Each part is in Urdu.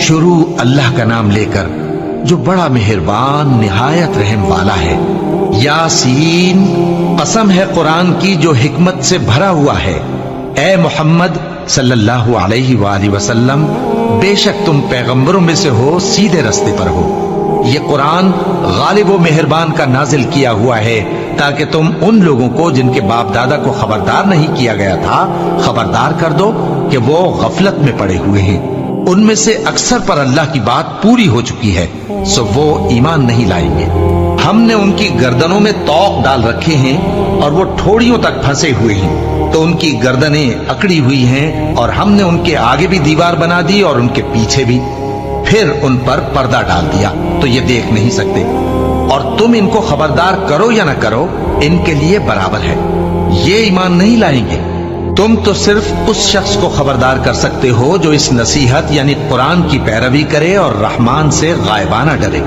شروع اللہ کا نام لے کر جو بڑا مہربان نہایت رحم والا ہے۔ یاسین، قسم ہے قرآن کی جو حکمت سے بھرا ہوا ہے۔ اے محمد صلی اللہ علیہ وآلہ وسلم، بے شک تم پیغمبروں میں سے ہو، سیدھے رستے پر ہو۔ یہ قرآن غالب و مہربان کا نازل کیا ہوا ہے تاکہ تم ان لوگوں کو جن کے باپ دادا کو خبردار نہیں کیا گیا تھا خبردار کر دو کہ وہ غفلت میں پڑے ہوئے ہیں۔ ان میں سے اکثر پر اللہ کی بات پوری ہو چکی ہے، سو وہ ایمان نہیں لائیں گے۔ ہم نے ان کی گردنوں میں طوق ڈال رکھے ہیں اور وہ ٹھوڑیوں تک پھنسے ہوئے ہیں، تو ان کی گردنیں اکڑی ہوئی ہیں، اور ہم نے ان کے آگے بھی دیوار بنا دی اور ان کے پیچھے بھی، پھر ان پر پردہ ڈال دیا تو یہ دیکھ نہیں سکتے۔ اور تم ان کو خبردار کرو یا نہ کرو، ان کے لیے برابر ہے، یہ ایمان نہیں لائیں گے۔ تم تو صرف اس شخص کو خبردار کر سکتے ہو جو اس نصیحت یعنی قرآن کی پیروی کرے اور رحمان سے غائبانہ ڈرے،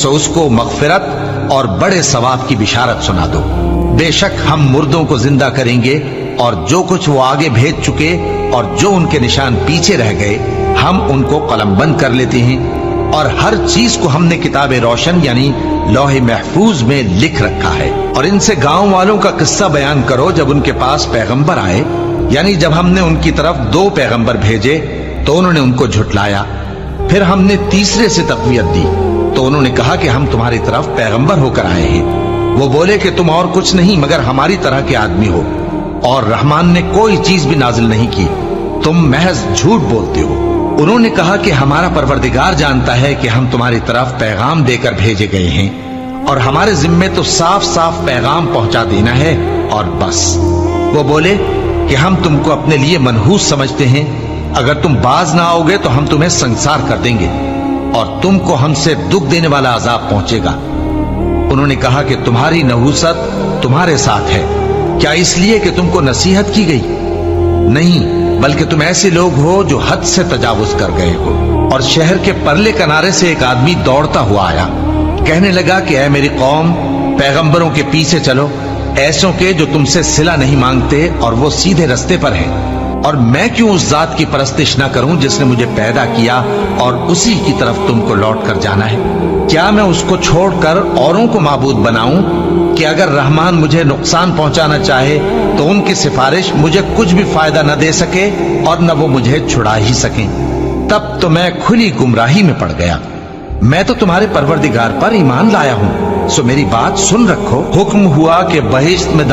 سو اس کو مغفرت اور بڑے ثواب کی بشارت سنا دو۔ بے شک ہم مردوں کو زندہ کریں گے، اور جو کچھ وہ آگے بھیج چکے اور جو ان کے نشان پیچھے رہ گئے ہم ان کو قلم بند کر لیتے ہیں، اور ہر چیز کو ہم نے کتاب روشن یعنی لوح محفوظ میں لکھ رکھا ہے۔ اور ان سے گاؤں والوں کا قصہ بیان کرو جب ان کے پاس پیغمبر آئے، یعنی جب ہم نے ان کی طرف 2 پیغمبر بھیجے تو انہوں نے ان کو جھٹلایا، پھر ہم نے تیسرے سے تقویت دی تو انہوں نے کہا کہ ہم تمہاری طرف پیغمبر ہو کر آئے ہیں۔ وہ بولے کہ تم اور کچھ نہیں مگر ہماری طرح کے آدمی ہو، اور رحمان نے کوئی چیز بھی نازل نہیں کی، تم محض جھوٹ بولتے ہو۔ انہوں نے کہا کہ ہمارا پروردگار جانتا ہے کہ ہم تمہاری طرف پیغام دے کر بھیجے گئے ہیں، اور ہمارے ذمے تو صاف صاف پیغام پہنچا دینا ہے اور بس۔ وہ بولے کہ ہم تم کو اپنے لیے منحوس سمجھتے ہیں، اگر تم باز نہ آؤ گے تو ہم تمہیں سنسار کر دیں گے اور تم کو ہم سے دکھ دینے والا عذاب پہنچے گا۔ انہوں نے کہا کہ تمہاری نحوست تمہارے ساتھ ہے، کیا اس لیے کہ تم کو نصیحت کی گئی؟ نہیں، بلکہ تم ایسے لوگ ہو جو حد سے تجاوز کر گئے ہو۔ اور شہر کے پرلے کنارے سے ایک آدمی دوڑتا ہوا آیا، کہنے لگا کہ اے میری قوم، پیغمبروں کے پیچھے چلو، ایسوں کے جو تم سے صلہ نہیں مانگتے اور وہ سیدھے رستے پر ہیں۔ اور میں کیوں اس ذات کی پرستش نہ کروں جس نے مجھے پیدا کیا اور اسی کی طرف تم کو لوٹ کر جانا ہے؟ کیا میں اس کو چھوڑ کر اوروں کو معبود بناؤں کہ اگر رحمان مجھے نقصان پہنچانا چاہے تو ان کی سفارش مجھے کچھ بھی فائدہ نہ دے سکے اور نہ وہ مجھے چھڑا ہی سکیں؟ تب تو میں کھلی گمراہی میں پڑ گیا۔ میں تو تمہارے پروردگار پر ایمان لایا ہوں، سو میری بات سن رکھو۔ حکم ہوا کہ بہشت میں